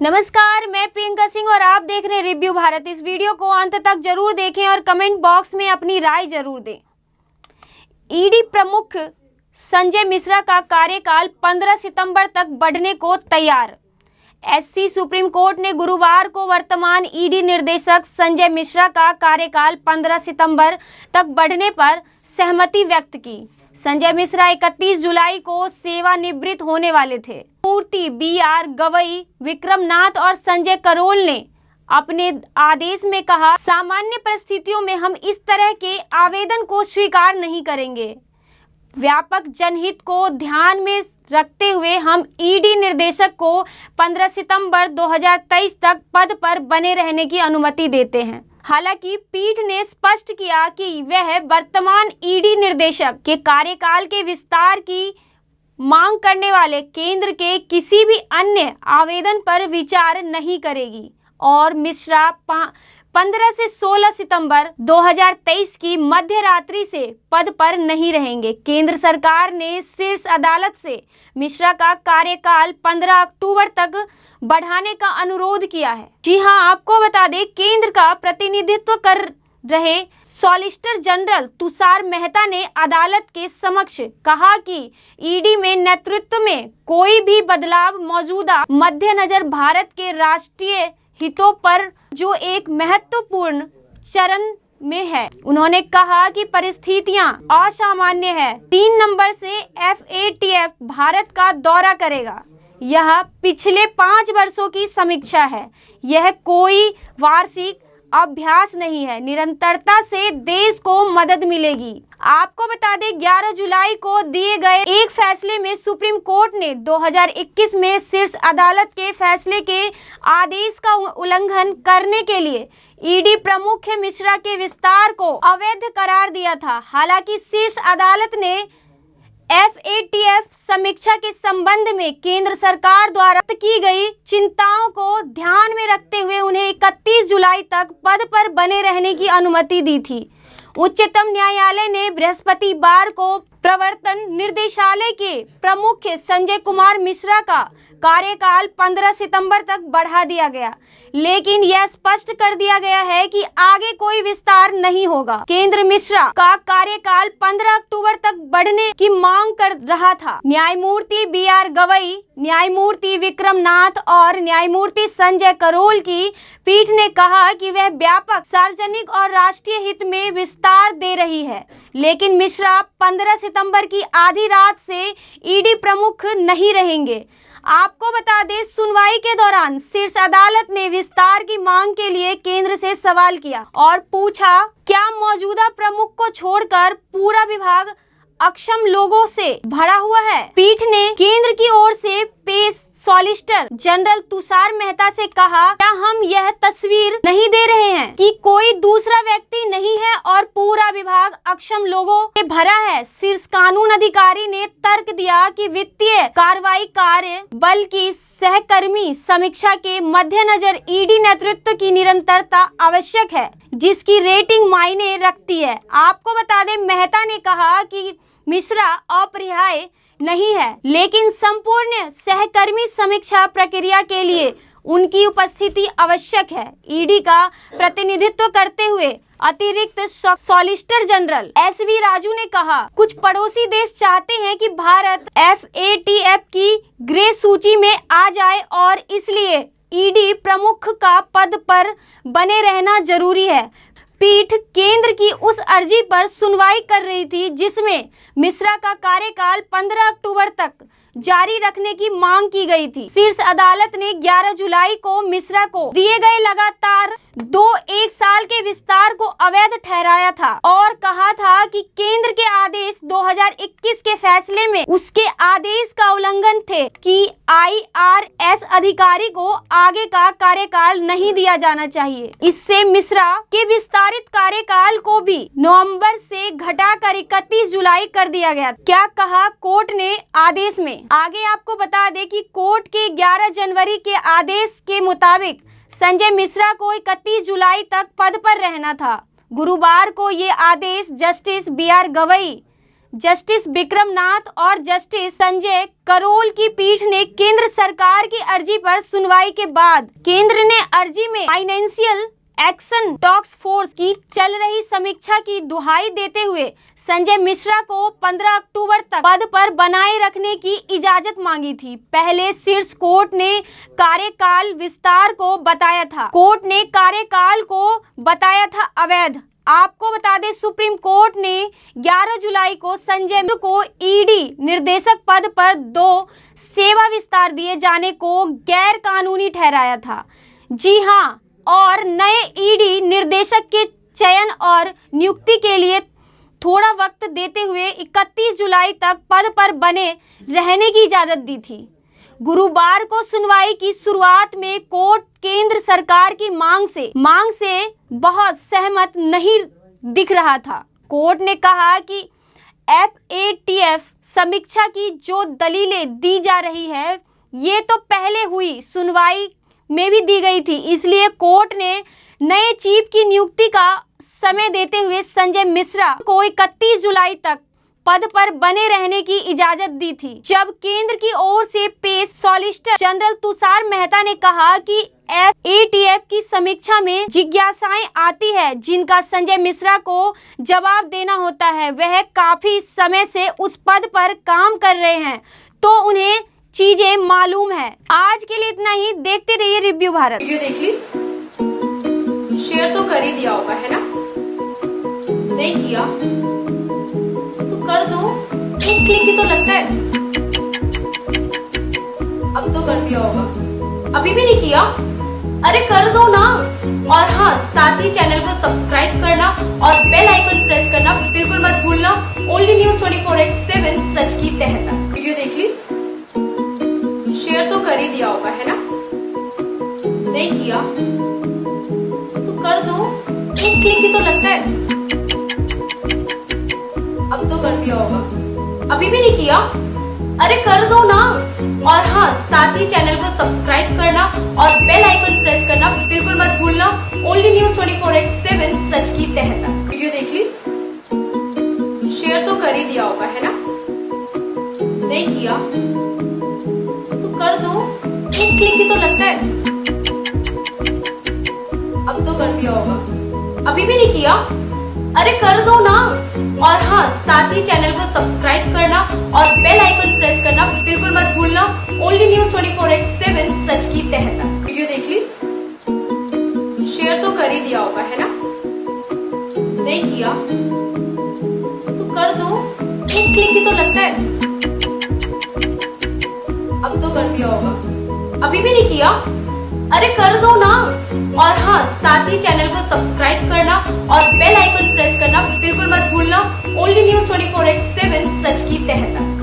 नमस्कार, मैं प्रियंका सिंह और आप देख रहे हैं रिव्यू भारत। इस वीडियो को अंत तक जरूर देखें और कमेंट बॉक्स में अपनी राय जरूर दें। ईडी प्रमुख संजय मिश्रा का कार्यकाल 15 सितंबर तक बढ़ने को तैयार। एससी सुप्रीम कोर्ट ने गुरुवार को वर्तमान ईडी निर्देशक संजय मिश्रा का कार्यकाल 15 सितंबर तक बढ़ने पर सहमति व्यक्त की। संजय मिश्रा 31 जुलाई को सेवानिवृत्त होने वाले थे। न्यायमूर्ति BR गवई, विक्रम नाथ और संजय करोल ने अपने आदेश में कहा, सामान्य परिस्थितियों में हम इस तरह के आवेदन को स्वीकार नहीं करेंगे। व्यापक जनहित को ध्यान में रखते हुए हम ईडी निर्देशक को 15 सितंबर 2023 तक पद पर बने रहने की अनुमति देते हैं। हालांकि पीठ ने स्पष्ट किया कि वह वर्तमान ईडी निर्देशक के कार्यकाल के विस्तार की मांग करने वाले केंद्र के किसी भी अन्य आवेदन पर विचार नहीं करेगी और मिश्रा 15 से 16 सितंबर 2023 की मध्य रात्रि से पद पर नहीं रहेंगे। केंद्र सरकार ने शीर्ष अदालत से मिश्रा का कार्यकाल 15 अक्टूबर तक बढ़ाने का अनुरोध किया है। जी हां, आपको बता दें, केंद्र का प्रतिनिधित्व कर रहे सॉलिसिटर जनरल तुषार मेहता ने अदालत के समक्ष कहा कि ईडी में नेतृत्व में कोई भी बदलाव मौजूदा मद्देनजर भारत के राष्ट्रीय हितों पर जो एक महत्वपूर्ण चरण में है। उन्होंने कहा कि परिस्थितियां असामान्य है। 3 नवंबर से FATF भारत का दौरा करेगा। यह पिछले 5 वर्षों की समीक्षा है। यह कोई वार्षिक अभ्यास नहीं है। निरंतरता से देश को मदद मिलेगी। आपको बता दें, 11 जुलाई को दिए गए एक फैसले में सुप्रीम कोर्ट ने 2021 में शीर्ष अदालत के फैसले के आदेश का उल्लंघन करने के लिए ईडी प्रमुख मिश्रा के विस्तार को अवैध करार दिया था। हालांकि शीर्ष अदालत ने FATF समीक्षा के संबंध में केंद्र सरकार द्वारा की गई चिंताओं को ध्यान में रखते हुए उन्हें 31 जुलाई तक पद पर बने रहने की अनुमति दी थी। उच्चतम न्यायालय ने बृहस्पतिवार को प्रवर्तन निदेशालय के प्रमुख संजय कुमार मिश्रा का कार्यकाल 15 सितंबर तक बढ़ा दिया गया, लेकिन यह स्पष्ट कर दिया गया है कि आगे कोई विस्तार नहीं होगा। केंद्र मिश्रा का कार्यकाल 15 अक्टूबर तक बढ़ने की मांग कर रहा था। न्यायमूर्ति BR गवई, न्यायमूर्ति विक्रम नाथ और न्यायमूर्ति संजय करोल की पीठ ने कहा कि वह व्यापक सार्वजनिक और राष्ट्रीय हित में विस्तार दे रही है, लेकिन मिश्रा 15 सितंबर की आधी रात से ईडी प्रमुख नहीं रहेंगे। आपको बता दें, सुनवाई के दौरान शीर्ष अदालत ने विस्तार की मांग के लिए केंद्र से सवाल किया और पूछा, क्या मौजूदा प्रमुख को छोड़कर पूरा विभाग अक्षम लोगों से भरा हुआ है? पीठ ने केंद्र की ओर से पेश सॉलिसिटर जनरल तुषार मेहता से कहा, क्या हम यह तस्वीर नहीं दे रहे हैं कि कोई दूसरा व्यक्ति नहीं है और पूरा विभाग अक्षम लोगों से भरा है? शीर्ष कानून अधिकारी ने तर्क दिया कि वित्तीय कार्रवाई कार्य बल की सहकर्मी समीक्षा के मद्देनजर ईडी नेतृत्व की निरंतरता आवश्यक है, जिसकी रेटिंग मायने रखती है। आपको बता दें, मेहता ने कहा कि मिश्रा अपरिहार्य नहीं है, लेकिन संपूर्ण सहकर्मी समीक्षा प्रक्रिया के लिए उनकी उपस्थिति आवश्यक है। ईडी का प्रतिनिधित्व करते हुए अतिरिक्त सॉलिसिटर जनरल SV राजू ने कहा, कुछ पड़ोसी देश चाहते हैं कि भारत FATF की ग्रे सूची में आ जाए और इसलिए ईडी प्रमुख का पद पर बने रहना जरूरी है। पीठ केंद्र की उस अर्जी पर सुनवाई कर रही थी जिसमें मिश्रा का कार्यकाल 15 अक्टूबर तक जारी रखने की मांग की गई थी। शीर्ष अदालत ने 11 जुलाई को मिश्रा को दिए गए लगातार 1 साल के विस्तार को अवैध ठहराया था और कहा था कि केंद्र के आदेश 2021 के फैसले में उसके आदेश का उल्लंघन थे कि IRS अधिकारी को आगे का कार्यकाल नहीं दिया जाना चाहिए। इससे मिश्रा के विस्तारित कार्यकाल को भी नवंबर से घटाकर 31 जुलाई कर दिया गया। क्या कहा कोर्ट ने आदेश में? आगे आपको बता दें कि कोर्ट के 11 जनवरी के आदेश के मुताबिक संजय मिश्रा को 31 जुलाई तक पद पर रहना था। गुरुवार को ये आदेश justice BR Gavai, justice Vikram Nath और जस्टिस संजय करोल की पीठ ने केंद्र सरकार की अर्जी पर सुनवाई के बाद केंद्र ने अर्जी में फाइनेंशियल एक्शन टास्क फोर्स की चल रही समीक्षा की दुहाई देते हुए संजय मिश्रा को 15 अक्टूबर तक पद पर बनाए रखने की इजाजत मांगी थी। पहले शीर्ष कोर्ट ने कार्यकाल विस्तार को बताया था। कोर्ट ने कार्यकाल को बताया था अवैध। आपको बता दें, सुप्रीम कोर्ट ने 11 जुलाई को संजय मिश्रा को ईडी निर्देशक पद पर 2 सेवा विस्तार दिए जाने को गैर कानूनी ठहराया था। जी हाँ, और नए ईडी निर्देशक के चयन और नियुक्ति के लिए थोड़ा वक्त देते हुए 31 जुलाई तक पद पर बने रहने की इजाजत दी थी। गुरुवार को सुनवाई की शुरुआत में कोर्ट केंद्र सरकार की मांग से बहुत सहमत नहीं दिख रहा था। कोर्ट ने कहा कि FATF समीक्षा की जो दलीलें दी जा रही है, ये तो पहले हुई सुनवाई में भी दी गई थी, इसलिए कोर्ट ने नए चीफ की नियुक्ति का समय देते हुए संजय मिश्रा को 31 जुलाई तक पद पर बने रहने की इजाजत दी थी। जब केंद्र की ओर से पेश सॉलिसिटर जनरल तुषार मेहता ने कहा कि FATF की समीक्षा में जिज्ञासाएं आती है जिनका संजय मिश्रा को जवाब देना होता है, वह काफी समय से उस पद पर काम कर रहे हैं तो उन्हें चीजें मालूम है। आज के लिए इतना ही। देखते रहिए रिव्यू भारत। वीडियो देख ली, शेयर तो कर ही दिया होगा, है ना? नहीं किया तो कर दो, एक क्लिक ही तो लगता है। अब तो कर दिया होगा, अभी भी नहीं किया? अरे कर दो ना। और हाँ, साथ ही चैनल को सब्सक्राइब करना और बेल आइकन प्रेस करना बिल्कुल मत भूलना। ओनली न्यूज 24/7 सच की तह तक। वीडियो देख ली, शेयर तो कर ही दिया होगा, है ना? नहीं किया तो कर दो, एक क्लिक ही तो लगता है। अब तो कर दिया होगा, अभी भी नहीं किया? अरे कर दो ना। और हाँ, साथ ही चैनल को सब्सक्राइब करना और बेल आइकन प्रेस करना बिल्कुल मत भूलना। ओनली न्यूज 24/7 सच की तह तक। वीडियो देख ली, शेयर तो कर ही दिया होगा, है ना? नहीं किया तो कर दो, एक क्लिक ही तो लगता है। अब तो कर दिया होगा, अभी भी नहीं किया? अरे कर दो ना। और हाँ, साथ ही चैनल को सब्सक्राइब करना और बेल आइकन प्रेस करना बिल्कुल मत भूलना। ओनली न्यूज 24/7 सच की तह तक। वीडियो देख ली, शेयर तो कर ही दिया होगा, है ना? नहीं किया तो कर दो, एक क्लिक ही तो लगता है। अब तो कर दिया होगा, अभी भी नहीं किया? अरे कर दो ना। और हाँ, साथ ही चैनल को सब्सक्राइब करना और बेल आइकन प्रेस करना बिल्कुल मत भूलना। ओनली न्यूज 24/7 सच की तह तक।